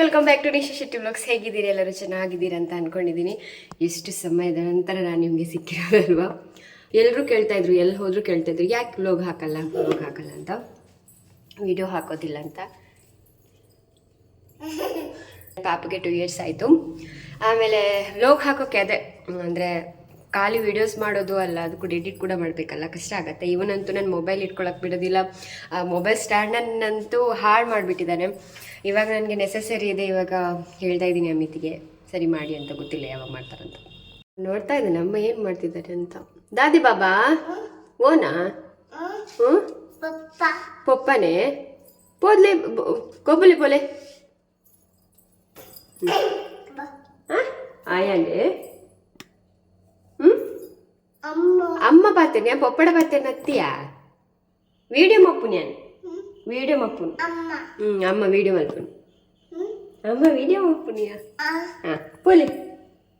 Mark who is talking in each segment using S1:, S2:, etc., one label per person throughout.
S1: Welcome back to Nisha Shetty vlogs. ಹೇಗಿದ್ದೀರಿ? ಎಲ್ಲರೂ ಚೆನ್ನಾಗಿದ್ದೀರಿ ಅಂತ ಅಂದ್ಕೊಂಡಿದ್ದೀನಿ. ಎಷ್ಟು ಸಮಯದ ನಂತರ ನಾನು ನಿಮಗೆ ಸಿಕ್ಕಿರೋದಲ್ವಾ. ಎಲ್ಲರೂ ಕೇಳ್ತಾಯಿದ್ರು, ಎಲ್ಲಿ ಹೋದರೂ ಕೇಳ್ತಾಯಿದ್ರು, ಯಾಕೆ ವ್ಲಾಗ್ ಹಾಕಲ್ಲ ಅಂತ, ವಿಡಿಯೋ ಹಾಕೋದಿಲ್ಲ ಅಂತ. ಪಾಪಗೆ 2 years ಆಯಿತು. ಆಮೇಲೆ ವ್ಲಾಗ್ ಹಾಕೋಕ್ಕೆ ಅದೇ ಅಂದರೆ ಖಾಲಿ ವೀಡಿಯೋಸ್ ಮಾಡೋದು ಅಲ್ಲ, ಅದು ಕೂಡ ಎಡಿಟ್ ಕೂಡ ಮಾಡಬೇಕಲ್ಲ, ಕಷ್ಟ ಆಗುತ್ತೆ. ಇವನಂತೂ ನನ್ನ ಮೊಬೈಲ್ ಇಟ್ಕೊಳಕ್ಕೆ ಬಿಡೋದಿಲ್ಲ. ಮೊಬೈಲ್ ಸ್ಟ್ಯಾಂಡನ್ನಂತೂ ಹಾಳು ಮಾಡಿಬಿಟ್ಟಿದ್ದಾನೆ. ಇವಾಗ ನನಗೆ ನೆಸೆಸರಿ ಇದೆ, ಇವಾಗ ಹೇಳ್ತಾ ಇದ್ದೀನಿ ಅಮಿತಿಗೆ ಸರಿ ಮಾಡಿ ಅಂತ, ಗೊತ್ತಿಲ್ಲ ಯಾವಾಗ ಮಾಡ್ತಾರಂತ. ನೋಡ್ತಾ ಇದ್ದಾನೆ ಅಮ್ಮ ಏನು ಮಾಡ್ತಿದ್ದಾರೆ ಅಂತ. ದಾದಿ ಬಾಬಾ ಓನಾ? ಹ್ಞೂ ಪಪ್ಪನೇ ಪೋದ್ಲೆ ಕೊಬ್ಬಲಿ ಪೋಲೆ ಆಯಾಲೆ ಅಮ್ಮ ಪಾತೇನೆ ಪಪ್ಪಡ ಪಾತೇನೆ ಅತ್ತಿಯ వీడియో మప్పు నేను వీడియో మప్పును అమ్మ వీడియో మల్పును అమ్మ వీడియో మప్పునియా పోಲಿ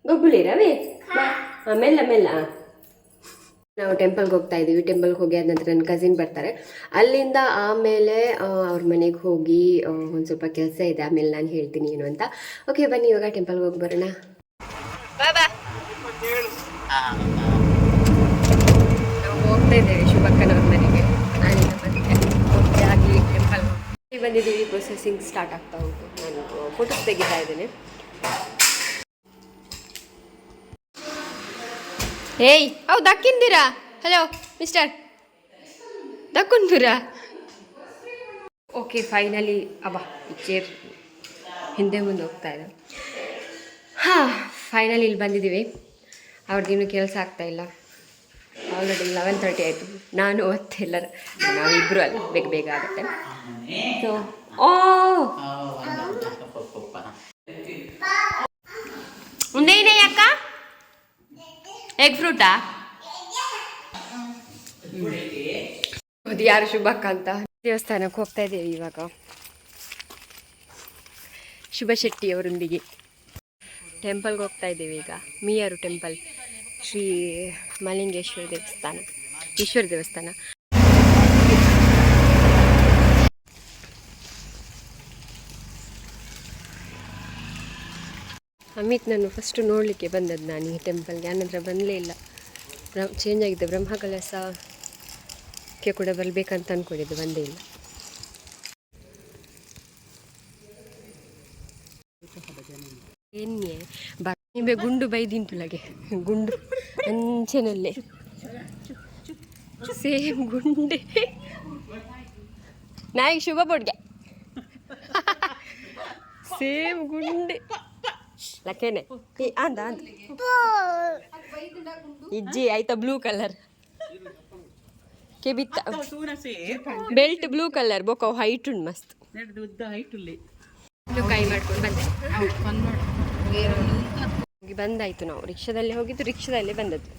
S1: ಗೊಬ್ಬುಲಿ ರವಿ ಮೆಲ್ಲ ಮೆಲ್ಲ. ನಾವು ಟೆಂಪಲ್ಗೆ ಹೋಗ್ತಾ ಇದ್ದೀವಿ. ಟೆಂಪಲ್ಗೆ ಹೋಗಿ ಆದ ನಂತರ ನನ್ನ ಕಸಿನ್ ಬರ್ತಾರೆ. ಅಲ್ಲಿಂದ ಆಮೇಲೆ ಅವ್ರ ಮನೆಗೆ ಹೋಗಿ ಒಂದು ಸ್ವಲ್ಪ ಕೆಲಸ ಇದೆ, ಆಮೇಲೆ ನಾನು ಹೇಳ್ತೀನಿ ಏನು ಅಂತ. ಓಕೆ ಬನ್ನಿ ಇವಾಗ ಟೆಂಪಲ್ಗೆ ಹೋಗಿ ಬರೋಣ. ಬಾಬಾ ನಾವು ಹೋಗ್ತಾ ಇದ್ದೇವೆ ಶುಭಕ್ಕನವ್ರ ಮನೆಗೆ. ನಾನಿನ್ನ ಬಂದೆ ಆಗಿ ಟೆಂಪಲ್ ಬಂದಿದ್ದೀವಿ. ಪ್ರೊಸೆಸಿಂಗ್ ಸ್ಟಾರ್ಟ್ ಆಗ್ತಾ ಉಂಟು. ನಾನು ಫೋಟೋಸ್ ತೆಗಿತಾ ಇದ್ದೇನೆ. ಏಯ್ ಅವು ದಕ್ಕಿಂದಿರಾ? ಹಲೋ ಮಿಸ್ಟರ್ ದಕ್ಕುಂದಿರಾ? ಓಕೆ ಫೈನಲಿ ಅಬ್ಬಾ ಈ ಚೇರ್ ಹಿಂದೆ ಮುಂದೆ ಹೋಗ್ತಾ ಇದೆ. ಹಾಂ ಫೈನಲಿ ಇಲ್ಲಿ ಬಂದಿದ್ದೀವಿ. ಅವ್ರದ್ದೇನು ಕೆಲಸ ಆಗ್ತಾಯಿಲ್ಲ. ಆಲ್ರೆಡಿ 11:30 ಆಯಿತು. ನಾನು ಎಲ್ಲರ ನಾವಿಬ್ಬರು ಅಲ್ಲ, ಬೇಗ ಬೇಗ ಆಗುತ್ತೆ. ಸೊ ಉಂದೇನೇ ಅಕ್ಕ ಎಗ್ ಫ್ರೂಟಾ? ಅದು ಯಾರು ಶುಭಕ್ಕ ಅಂತ. ದೇವಸ್ಥಾನಕ್ಕೆ ಹೋಗ್ತಾ ಇದ್ದೇವೆ ಇವಾಗ ಶುಭ ಶೆಟ್ಟಿ ಅವರೊಂದಿಗೆ. ಟೆಂಪಲ್ಗೆ ಹೋಗ್ತಾ ಇದ್ದೇವೆ ಈಗ. ಮೀಯಾರು ಟೆಂಪಲ್, ಶ್ರೀ ಮಲಿಂಗೇಶ್ವರ ದೇವಸ್ಥಾನ, ಈಶ್ವರ ದೇವಸ್ಥಾನ. ಅಮಿತ್ ನಾನು ಫಸ್ಟು ನೋಡಲಿಕ್ಕೆ ಬಂದದ್ದು ನಾನು ಈ ಟೆಂಪಲ್ಗೆ. ಆನಂತರ ಬಂದಲೇ ಇಲ್ಲ. ಚೇಂಜ್ ಆಗಿದೆ. ಬ್ರಹ್ಮಕಲಸಕ್ಕೆ ಕೂಡ ಬರಬೇಕಂತ ಅಂದ್ಕೊಂಡಿದ್ದು, ಬಂದೇ ಇಲ್ಲ. ಎನ್ನೆ ನಿಂಬೆ ಗುಂಡು ಬೈದಿಂಟುಲಗೆ ಗುಂಡು ಅಂಚೆನಲ್ಲೇ ಸೇಮ್ ಗುಂಡೆ ನಾಯಿಗೆ ಶುಭ ಪೊಡ್ಗೆ ಸೇಮ್ ಗುಂಡೆ ಲಕ್ಕೇನೆ ಅಂದ ಅಂತ ಇಜ್ಜಿ ಆಯ್ತಾ ಬ್ಲೂ ಕಲರ್ ಕೆಬಿತ್ತ ಬೆಲ್ಟ್ ಬ್ಲೂ ಕಲರ್ ಬೊಕ್ಕ ಹೈಟ್ ಉಂಡು ಮಸ್ತ್. ಕೈ ಮಾಡ್ಕೊಂಡು ಬಂದಾಯಿತು. ನಾವು ರಿಕ್ಷಾದಲ್ಲೇ ಹೋಗಿದ್ದು, ರಿಕ್ಷಾದಲ್ಲೇ ಬಂದದ್ದು.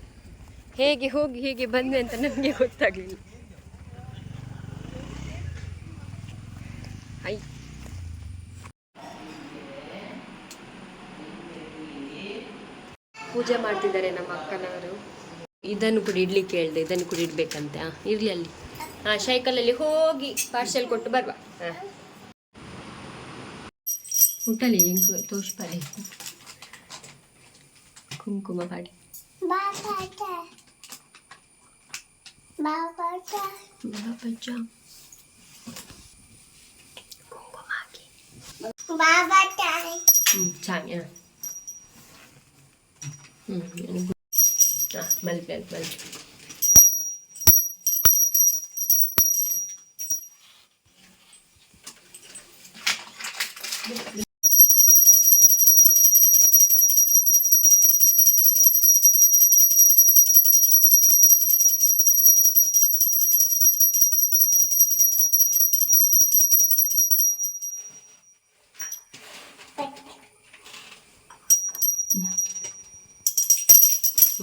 S1: ಹೇಗೆ ಹೋಗಿ ಹೇಗೆ ಬಂದೆ ಅಂತ ನಮಗೆ ಗೊತ್ತಾಗಲಿಲ್ಲ. ಐ ಪೂಜೆ ಮಾಡ್ತಿದ್ದಾರೆ ನಮ್ಮ ಅಕ್ಕನವರು. ಇದನ್ನು ಕೂಡ ಇಡ್ಲಿಕ್ಕೆ ಹೇಳಿದೆ, ಇದನ್ನು ಕೂಡ ಇಡ್ಬೇಕಂತೆ. ಇರಲಿ ಅಲ್ಲಿ ಸೈಕಲಲ್ಲಿ ಹೋಗಿ ಪಾರ್ಸೆಲ್ ಕೊಟ್ಟು ಬರುವ. ಊಟಲಿ ಹೆಂಗೆ ತೋರಿಸ್ಬಾರಿ ಕುಂಕುಮ ಮಾಡಿ ಕುಂಕುಮ ಹಾಕಿ ಚಾಯ ಮಲ್ಪೆ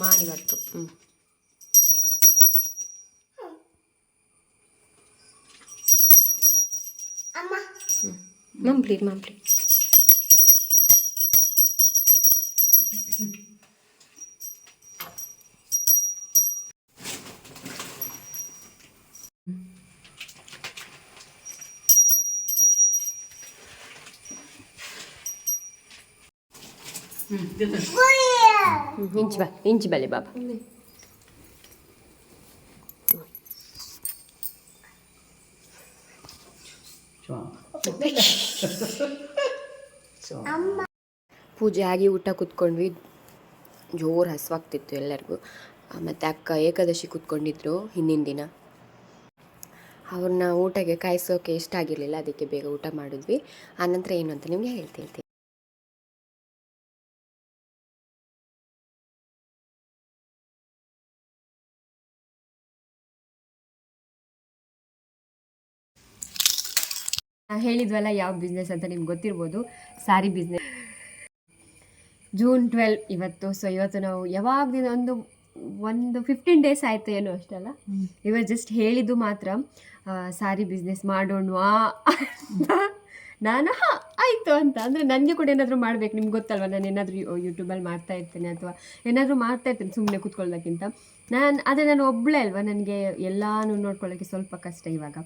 S1: ಮಾಣಿ ಬಟ್ಟು ಮಂಪ್ಲಿ ಇಂಚು ಬಲೆ ಬಾಬಾ. ಪೂಜೆ ಆಗಿ ಊಟ ಕೂತ್ಕೊಂಡ್ವಿ. ಜೋರು ಹಸುವಾಗ್ತಿತ್ತು ಎಲ್ಲರಿಗೂ. ಮತ್ತು ಅಕ್ಕ ಏಕಾದಶಿ ಕೂತ್ಕೊಂಡಿದ್ರು ಹಿಂದಿನ ದಿನ. ಅವ್ರನ್ನ ಊಟಕ್ಕೆ ಕಾಯಿಸೋಕೆ ಇಷ್ಟ ಆಗಿರಲಿಲ್ಲ, ಅದಕ್ಕೆ ಬೇಗ ಊಟ ಮಾಡಿದ್ವಿ. ಆನಂತರ ಏನು ಅಂತ ನಿಮಗೆ ಹೇಳ್ತೀನಿ. ಹೇಳಿದ್ವಲ್ಲ ಯಾವ ಬಿಸ್ನೆಸ್ ಅಂತ ನಿಮ್ಗೆ ಗೊತ್ತಿರ್ಬೋದು, ಸಾರಿ ಬಿಸ್ನೆಸ್. June 12 ಇವತ್ತು. ಸೊ ಇವತ್ತು ನಾವು ಯಾವಾಗ ದಿನ ಒಂದು 15 ಡೇಸ್ ಆಯಿತು ಏನೋ ಅಷ್ಟಲ್ಲ. ಇವತ್ತು ಜಸ್ಟ್ ಹೇಳಿದ್ದು ಮಾತ್ರ ಸಾರಿ ಬಿಸ್ನೆಸ್ ಮಾಡೋಣವಾ ನಾನು ಆಯಿತು ಅಂತ. ಅಂದರೆ ನನಗೆ ಕೂಡ ಏನಾದರೂ ಮಾಡಬೇಕು, ನಿಮ್ಗೆ ಗೊತ್ತಲ್ವ, ನಾನು ಏನಾದರೂ ಯೂಟ್ಯೂಬಲ್ಲಿ ಮಾಡ್ತಾ ಇರ್ತೇನೆ ಅಥವಾ ಏನಾದರೂ ಮಾಡ್ತಾ ಇರ್ತೇನೆ ಸುಮ್ಮನೆ ಕೂತ್ಕೊಳ್ಳೋದಕ್ಕಿಂತ. ನಾನು ಒಬ್ಬಳೇ ಅಲ್ವಾ, ನನಗೆ ಎಲ್ಲನೂ ನೋಡ್ಕೊಳ್ಳೋಕ್ಕೆ ಸ್ವಲ್ಪ ಕಷ್ಟ ಇವಾಗ.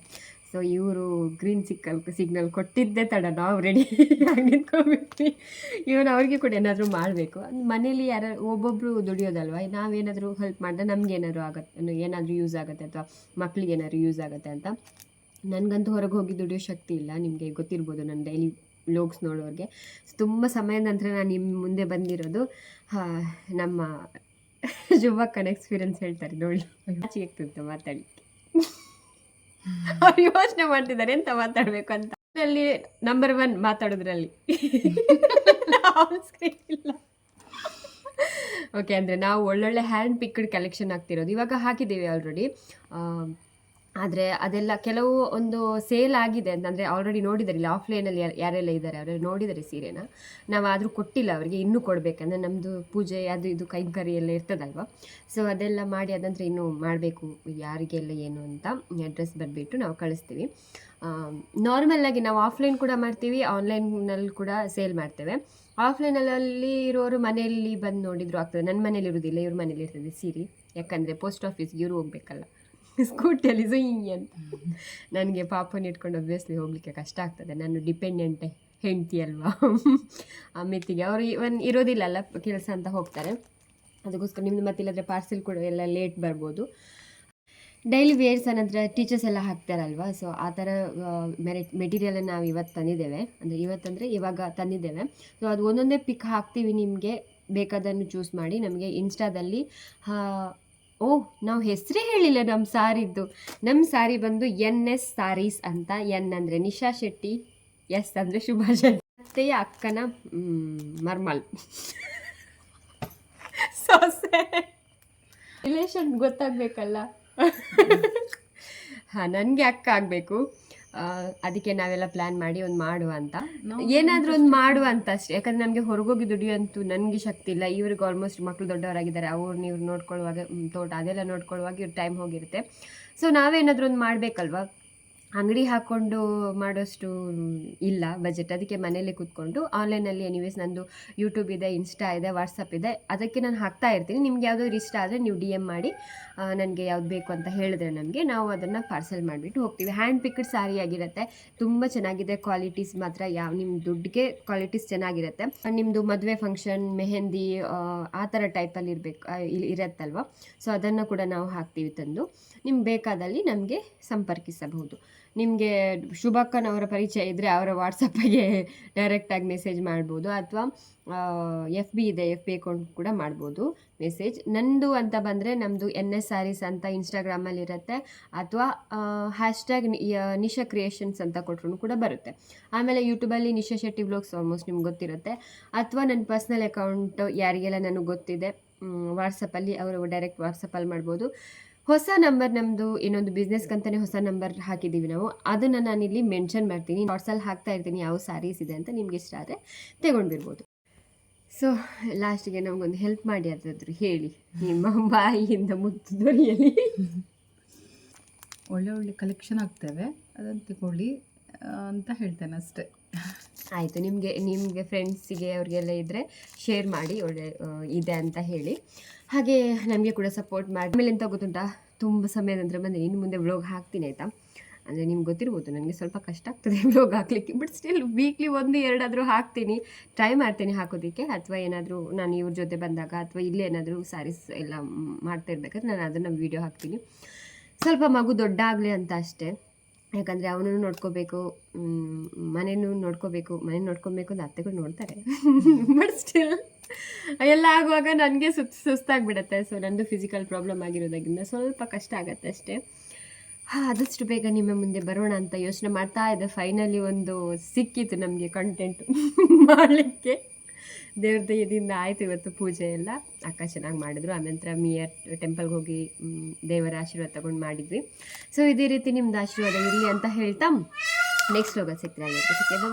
S1: ಸೊ ಇವರು ಗ್ರೀನ್ ಸಿಗ್ನಲ್ ಕೊಟ್ಟಿದ್ದೇ ತಡ ನಾವು ರೆಡಿ ಆಗಿ ನಿಂತ್ಕೊಂಡ್ಬಿಟ್ವಿ. ಇವನು ಅವ್ರಿಗೆ ಕೂಡ ಏನಾದರೂ ಮಾಡಬೇಕು. ಮನೇಲಿ ಒಬ್ಬೊಬ್ಬರು ದುಡಿಯೋದಲ್ವ, ನಾವೇನಾದರೂ ಹೆಲ್ಪ್ ಮಾಡಿದ್ರೆ ನಮಗೇನಾದ್ರು ಆಗುತ್ತೆ, ಏನಾದರೂ ಯೂಸ್ ಆಗುತ್ತೆ ಅಥವಾ ಮಕ್ಳಿಗೆ ಏನಾದರೂ ಯೂಸ್ ಆಗುತ್ತೆ ಅಂತ. ನನಗಂತೂ ಹೊರಗೆ ಹೋಗಿ ದುಡಿಯೋ ಶಕ್ತಿ ಇಲ್ಲ, ನಿಮಗೆ ಗೊತ್ತಿರ್ಬೋದು ನನ್ನ ಡೈಲಿ ವ್ಲಾಗ್ಸ್ ನೋಡೋರಿಗೆ. ತುಂಬ ಸಮಯದ ನಂತರ ನಾನು ನಿಮ್ಮ ಮುಂದೆ ಬಂದಿರೋದು. ನಮ್ಮ ಶುಭಕ್ಕನ ಎಕ್ಸ್ಪೀರಿಯನ್ಸ್ ಹೇಳ್ತಾರೆ ನೋಡಿ, ಆಗ್ತಿತ್ತು ಮಾತಾಡಿ. ಅವ್ರು ಯೋಚನೆ ಮಾಡ್ತಿದ್ದಾರೆ ಎಂತ ಮಾತಾಡಬೇಕು ಅಂತ. ಅಲ್ಲಿ ನಂಬರ್ 1 ಮಾತಾಡೋದ್ರಲ್ಲಿ ಇಲ್ಲ. ಓಕೆ, ಅಂದರೆ ನಾವು ಒಳ್ಳೊಳ್ಳೆ ಹ್ಯಾಂಡ್ ಪಿಕ್ಡ್ ಕಲೆಕ್ಷನ್ ಆಗ್ತಿರೋದು. ಇವಾಗ ಹಾಕಿದ್ದೀವಿ ಆಲ್ರೆಡಿ, ಆದರೆ ಅದೆಲ್ಲ ಕೆಲವು ಒಂದು ಸೇಲ್ ಆಗಿದೆ ಅಂತಂದರೆ ಆಲ್ರೆಡಿ ನೋಡಿದ್ದಾರೆ. ಇಲ್ಲಿ ಆಫ್ಲೈನಲ್ಲಿ ಯಾರೆಲ್ಲ ಇದ್ದಾರೆ ಅವರೆಲ್ಲ ನೋಡಿದ್ದಾರೆ ಸೀರೆನ. ನಾವು ಆದರೂ ಕೊಟ್ಟಿಲ್ಲ ಅವರಿಗೆ, ಇನ್ನೂ ಕೊಡಬೇಕಂದ್ರೆ ನಮ್ಮದು ಪೂಜೆ ಅದು ಇದು ಕೈಂಕರ್ಯ ಎಲ್ಲ ಇರ್ತದಲ್ವ. ಸೊ ಅದೆಲ್ಲ ಮಾಡಿ ಅದಂದರೆ ಇನ್ನೂ ಮಾಡಬೇಕು, ಯಾರಿಗೆಲ್ಲ ಏನು ಅಂತ ಅಡ್ರೆಸ್ ಬರೆಬಿಟ್ಟು ನಾವು ಕಳಿಸ್ತೀವಿ. ನಾರ್ಮಲ್ಲಾಗಿ ನಾವು ಆಫ್ಲೈನ್ ಕೂಡ ಮಾಡ್ತೀವಿ, ಆನ್ಲೈನಲ್ಲಿ ಕೂಡ ಸೇಲ್ ಮಾಡ್ತೇವೆ. ಆಫ್ಲೈನಲ್ಲಿ ಇರೋರು ಮನೆಯಲ್ಲಿ ಬಂದು ನೋಡಿದ್ರು ಆಗ್ತದೆ. ನನ್ನ ಮನೇಲಿ ಇರೋದಿಲ್ಲ, ಇವ್ರ ಮನೇಲಿ ಇರ್ತದೆ ಸೀರೆ. ಯಾಕಂದರೆ ಪೋಸ್ಟ್ ಆಫೀಸ್ಗೆ ಇವರು ಹೋಗ್ಬೇಕಲ್ಲ, ಸ್ಕೂಟಿಯಲ್ಲಿ ಅಂತ. ನನಗೆ ಪಾಪನ ಇಟ್ಕೊಂಡು ಒಬ್ವಿಯಸ್ಲಿ ಹೋಗಲಿಕ್ಕೆ ಕಷ್ಟ ಆಗ್ತದೆ, ನಾನು ಡಿಪೆಂಡೆಂಟೇ ಹೆಂಡ್ತಿ ಅಲ್ವಾ. ಮಿತ್ತಿಗೆ ಅವರು ಇರೋದಿಲ್ಲಲ್ಲ, ಕೆಲಸ ಅಂತ ಹೋಗ್ತಾರೆ. ಅದಕ್ಕೋಸ್ಕರ ನಿಮ್ಮದು ಮತ್ತಿಲ್ಲದ್ರೆ ಪಾರ್ಸೆಲ್ ಕೂಡ ಎಲ್ಲ ಲೇಟ್ ಬರ್ಬೋದು. ಡೈಲಿ ವೇರ್ಸ್ ಅನ್ನಂದ್ರೆ ಟೀಚರ್ಸ್ ಎಲ್ಲ ಹಾಕ್ತಾರಲ್ವ. ಸೊ ಆ ಥರ ಮೆಟೀರಿಯಲನ್ನು ನಾವು ಇವತ್ತು ತಂದಿದ್ದೇವೆ, ಅಂದರೆ ಇವತ್ತಂದರೆ ಇವಾಗ ತಂದಿದ್ದೇವೆ. ಸೊ ಅದು ಒಂದೊಂದೇ ಪಿಕ್ ಹಾಕ್ತೀವಿ, ನಿಮಗೆ ಬೇಕಾದನ್ನು ಚೂಸ್ ಮಾಡಿ. ನಮಗೆ ಇನ್ಸ್ಟಾದಲ್ಲಿ ನಾವು ಹೆಸರೇ ಹೇಳಿಲ್ಲ ನಮ್ಮ ಸಾರಿದ್ದು. ನಮ್ಮ ಸಾರಿ ಬಂದು NS ಸಾರೀಸ್ ಅಂತ. N ಅಂದರೆ ನಿಶಾ ಶೆಟ್ಟಿ, S ಅಂದರೆ ಶುಭಾ ಶೆಟ್ಟಿ, ಮತ್ತು ಅಕ್ಕನ ಮರ್ಮಲ್ ಸೊಸೆ ರಿಲೇಷನ್ ಗೊತ್ತಾಗಬೇಕಲ್ಲ. ನನಗೆ ಅಕ್ಕ ಆಗಬೇಕು, ಅದಕ್ಕೆ ನಾವೆಲ್ಲ ಪ್ಲ್ಯಾನ್ ಮಾಡಿ ಒಂದು ಮಾಡುವ ಅಂತ, ಏನಾದರೂ ಒಂದು ಮಾಡುವ ಅಂತ ಅಷ್ಟೇ. ಯಾಕಂದರೆ ನಮಗೆ ಹೊರಗೋಗಿ ದುಡಿಯೋಂತೂ ನನಗೆ ಶಕ್ತಿ ಇಲ್ಲ. ಇವ್ರಿಗೆ ಆಲ್ಮೋಸ್ಟ್ ಮಕ್ಕಳು ದೊಡ್ಡವರಾಗಿದ್ದಾರೆ, ಅವ್ರನ್ನ ಇವ್ರು ನೋಡ್ಕೊಳ್ಳುವಾಗ ತೋಟ ಅದೆಲ್ಲ ನೋಡ್ಕೊಳ್ಳುವಾಗ ಇವ್ರ ಟೈಮ್ ಹೋಗಿರುತ್ತೆ. ಸೊ ನಾವೇನಾದರೂ ಒಂದು ಮಾಡಬೇಕಲ್ವ, ಅಂಗಡಿ ಹಾಕ್ಕೊಂಡು ಮಾಡೋಷ್ಟು ಇಲ್ಲ ಬಜೆಟ್. ಅದಕ್ಕೆ ಮನೇಲಿ ಕೂತ್ಕೊಂಡು ಆನ್ಲೈನಲ್ಲಿ ಎನಿವೇಸ್ ನಂದು ಯೂಟ್ಯೂಬ್ ಇದೆ, ಇನ್ಸ್ಟಾ ಇದೆ, ವಾಟ್ಸಪ್ ಇದೆ, ಅದಕ್ಕೆ ನಾನು ಹಾಕ್ತಾ ಇರ್ತೀನಿ. ನಿಮ್ಗೆ ಯಾವುದಾದ್ರು ಇಷ್ಟ ಆದರೆ ನೀವು DM ಮಾಡಿ ನನಗೆ ಯಾವ್ದು ಬೇಕು ಅಂತ ಹೇಳಿದ್ರೆ ನಮಗೆ ನಾವು ಅದನ್ನು ಪಾರ್ಸೆಲ್ ಮಾಡಿಬಿಟ್ಟು ಹೋಗ್ತೀವಿ. ಹ್ಯಾಂಡ್ ಪಿಕ್ಡ್ ಸಾರಿ ಆಗಿರುತ್ತೆ, ತುಂಬ ಚೆನ್ನಾಗಿದೆ. ಕ್ವಾಲಿಟೀಸ್ ಮಾತ್ರ ನಿಮ್ಮ ದುಡ್ಡಿಗೆ ಕ್ವಾಲಿಟೀಸ್ ಚೆನ್ನಾಗಿರುತ್ತೆ. ನಿಮ್ಮದು ಮದುವೆ ಫಂಕ್ಷನ್, ಮೆಹಂದಿ ಆ ಥರ ಟೈಪಲ್ಲಿ ಇರುತ್ತಲ್ವ. ಸೊ ಅದನ್ನು ಕೂಡ ನಾವು ಹಾಕ್ತೀವಿ ತಂದು. ನಿಮ್ಗೆ ಬೇಕಾದಲ್ಲಿ ನಮಗೆ ಸಂಪರ್ಕಿಸಬಹುದು. ನಿಮಗೆ ಶುಭಕ್ಕನವರ ಪರಿಚಯ ಇದ್ದರೆ ಅವರ ವಾಟ್ಸಪ್ಪಿಗೆ ಡೈರೆಕ್ಟಾಗಿ ಮೆಸೇಜ್ ಮಾಡ್ಬೋದು, ಅಥವಾ FB ಇದೆ, FB ಅಕೌಂಟ್ ಕೂಡ ಮಾಡ್ಬೋದು ಮೆಸೇಜ್. ನಂದು ಅಂತ ಬಂದರೆ ನಮ್ಮದು NS ಸ್ಯಾರೀಸ್ ಅಂತ ಇನ್ಸ್ಟಾಗ್ರಾಮಲ್ಲಿ ಇರುತ್ತೆ, ಅಥವಾ ಹ್ಯಾಶ್ಟ್ಯಾಗ್ ನಿಶಾ ಕ್ರಿಯೇಷನ್ಸ್ ಅಂತ ಕೊಟ್ಟರು ಕೂಡ ಬರುತ್ತೆ. ಆಮೇಲೆ ಯೂಟ್ಯೂಬಲ್ಲಿ ನಿಶಾ ಶೆಟ್ಟಿ ವ್ಲಾಗ್ಸ್ ಆಲ್ಮೋಸ್ಟ್ ನಿಮ್ಗೆ ಗೊತ್ತಿರುತ್ತೆ, ಅಥವಾ ನನ್ನ ಪರ್ಸ್ನಲ್ ಅಕೌಂಟ್ ಯಾರಿಗೆಲ್ಲ ನನಗೆ ಗೊತ್ತಿದೆ ವಾಟ್ಸಪ್ಪಲ್ಲಿ ಅವರು ಡೈರೆಕ್ಟ್ ವಾಟ್ಸಪ್ಪಲ್ಲಿ ಮಾಡ್ಬೋದು. ಹೊಸ ನಂಬರ್ ನಮ್ಮದು ಇನ್ನೊಂದು ಬಿಸ್ನೆಸ್ಗಂತಲೇ ಹೊಸ ನಂಬರ್ ಹಾಕಿದ್ದೀವಿ ನಾವು, ಅದನ್ನು ನಾನಿಲ್ಲಿ ಮೆನ್ಷನ್ ಮಾಡ್ತೀನಿ. ವಾಟ್ಸಲ್ಲಿ ಹಾಕ್ತಾ ಇರ್ತೀನಿ ಯಾವ ಸ್ಯಾರೀಸ್ ಇದೆ ಅಂತ, ನಿಮ್ಗೆ ಇಷ್ಟ ಆದರೆ ತಗೊಂಡಿರ್ಬೋದು. ಸೊ ಲಾಸ್ಟಿಗೆ ನಮಗೊಂದು ಹೆಲ್ಪ್ ಮಾಡಿ ಅದಾದರೂ ಹೇಳಿ, ನಿಮ್ಮ ಬಾಯಿಯಿಂದ ಮುತ್ತು ದೊರೆಯಲಿ.
S2: ಒಳ್ಳೆ ಒಳ್ಳೆ ಕಲೆಕ್ಷನ್ ಆಗ್ತೇವೆ, ಅದನ್ನು ತಗೊಳ್ಳಿ ಅಂತ ಹೇಳ್ತೇನೆ ಅಷ್ಟೇ.
S1: ಆಯಿತು, ನಿಮಗೆ ಫ್ರೆಂಡ್ಸಿಗೆ ಅವ್ರಿಗೆಲ್ಲ ಇದ್ದರೆ ಶೇರ್ ಮಾಡಿ, ಒಳ್ಳೆ ಇದೆ ಅಂತ ಹೇಳಿ. ಹಾಗೆ ನಮಗೆ ಕೂಡ ಸಪೋರ್ಟ್ ಮಾಡಿ. ಆಮೇಲೆ ಎಂತ ಗೊತ್ತುಂಟಾ, ತುಂಬ ಸಮಯದ ನಂತರ ಬಂದರೆ ಇನ್ನು ಮುಂದೆ ವ್ಲಾಗ್ ಹಾಕ್ತೀನಿ ಆಯಿತಾ. ಅಂದರೆ ನಿಮ್ಗೆ ಗೊತ್ತಿರ್ಬೋದು ನನಗೆ ಸ್ವಲ್ಪ ಕಷ್ಟ ಆಗ್ತದೆ ವ್ಲಾಗ್ ಹಾಕಲಿಕ್ಕೆ, ಬಟ್ ಸ್ಟಿಲ್ ವೀಕ್ಲಿ 1-2 ಹಾಕ್ತೀನಿ, ಟ್ರೈ ಮಾಡ್ತೀನಿ ಹಾಕೋದಕ್ಕೆ. ಅಥವಾ ಏನಾದರೂ ನಾನು ಇವ್ರ ಜೊತೆ ಬಂದಾಗ ಅಥವಾ ಇಲ್ಲೇ ಏನಾದರೂ ಸ್ಯಾರೀಸ್ ಎಲ್ಲ ಮಾಡ್ತಾ ಇರ್ಬೇಕಾದ್ರೆ ನಾನು ಅದನ್ನು ವೀಡಿಯೋ ಹಾಕ್ತೀನಿ. ಸ್ವಲ್ಪ ಮಗು ದೊಡ್ಡ ಆಗಲಿ ಅಂತ ಅಷ್ಟೇ, ಯಾಕಂದರೆ ಅವನನ್ನು ನೋಡ್ಕೋಬೇಕು, ಮನೇನು ನೋಡ್ಕೋಬೇಕು ಅಂತ ಅತ್ತೆಗಳು ನೋಡ್ತಾರೆ. ಬಟ್ ಸ್ಟಿಲ್ ಎಲ್ಲ ಆಗುವಾಗ ನನಗೆ ಸುಸ್ತಾಗಿಬಿಡತ್ತೆ. ಸೊ ನನ್ನದು ಫಿಸಿಕಲ್ ಪ್ರಾಬ್ಲಮ್ ಆಗಿರೋದ್ರಿಂದ ಸ್ವಲ್ಪ ಕಷ್ಟ ಆಗುತ್ತೆ ಅಷ್ಟೇ. ಆದಷ್ಟು ಬೇಗ ನಿಮ್ಮ ಮುಂದೆ ಬರೋಣ ಅಂತ ಯೋಚನೆ ಮಾಡ್ತಾ ಇದ್ದೆ. ಫೈನಲಿ ಒಂದು ಸಿಕ್ಕಿತ್ತು ನಮಗೆ ಕಂಟೆಂಟ್ ಮಾಡಲಿಕ್ಕೆ. ದೇವ್ರ ದಯದಿಂದ ಆಯಿತು ಇವತ್ತು ಪೂಜೆ ಎಲ್ಲ. ಅಕ್ಕ ಚೆನ್ನಾಗಿ ಮಾಡಿದ್ರು. ಆನಂತರ ಮಿಯರ್ ಟೆಂಪಲ್ಗೆ ಹೋಗಿ ದೇವರ ಆಶೀರ್ವಾದ ತಗೊಂಡು ಮಾಡಿದ್ವಿ. ಸೊ ಇದೇ ರೀತಿ ನಿಮ್ದು ಆಶೀರ್ವಾದ ಇರಲಿ ಅಂತ ಹೇಳ್ತಾ ನೆಕ್ಸ್ಟ್ ಹೋಗೋದು ಸಿಗ್ತಾರೆ.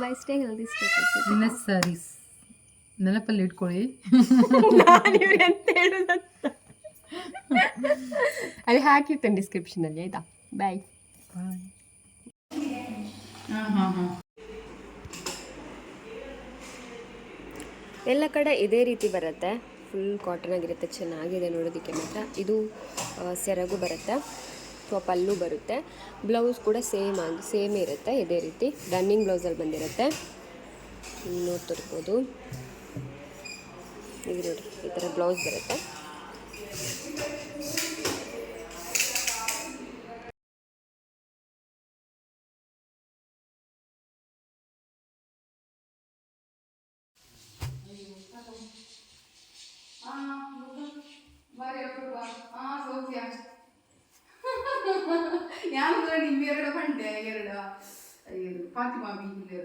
S1: ಬಾಯ್, ಸ್ಟೇ ಹೆಲ್ದಿ, ಸ್ಟೇ
S2: ಸ್ಯಾರೀಸ್ ನೆನಪಲ್ಲಿ ಇಟ್ಕೊಳ್ಳಿ.
S1: ಎಂತ ಹೇಳೋದಂತ ಅಲ್ಲಿ ಹಾಕಿರ್ತೇನೆ ಡಿಸ್ಕ್ರಿಪ್ಷನಲ್ಲಿ, ಆಯಿತಾ? ಬಾಯ್. ಎಲ್ಲ ಕಡೆ ಇದೇ ರೀತಿ ಬರುತ್ತೆ, ಫುಲ್ ಕಾಟನ್ ಆಗಿರುತ್ತೆ, ಚೆನ್ನಾಗಿದೆ ನೋಡೋದಕ್ಕೆ ಮಾತ್ರ. ಇದು ಸೆರಗು ಬರುತ್ತೆ, ಪಲ್ಲು ಬರುತ್ತೆ, ಬ್ಲೌಸ್ ಕೂಡ ಸೇಮ್ ಇರುತ್ತೆ. ಇದೇ ರೀತಿ ರನ್ನಿಂಗ್ ಬ್ಲೌಸಲ್ಲಿ ಬಂದಿರುತ್ತೆ, ನೋಡ್ತಿರ್ಬೋದು. ಇದು ನೋಡಿ, ಈ ಥರ ಬ್ಲೌಸ್ ಬರುತ್ತೆ.
S2: ನಾನು ನಿಮ್ಮೆರಡು ಬಂಡೆ 2 ಫಾತಿಮಾ ಬೀದಿಲಿ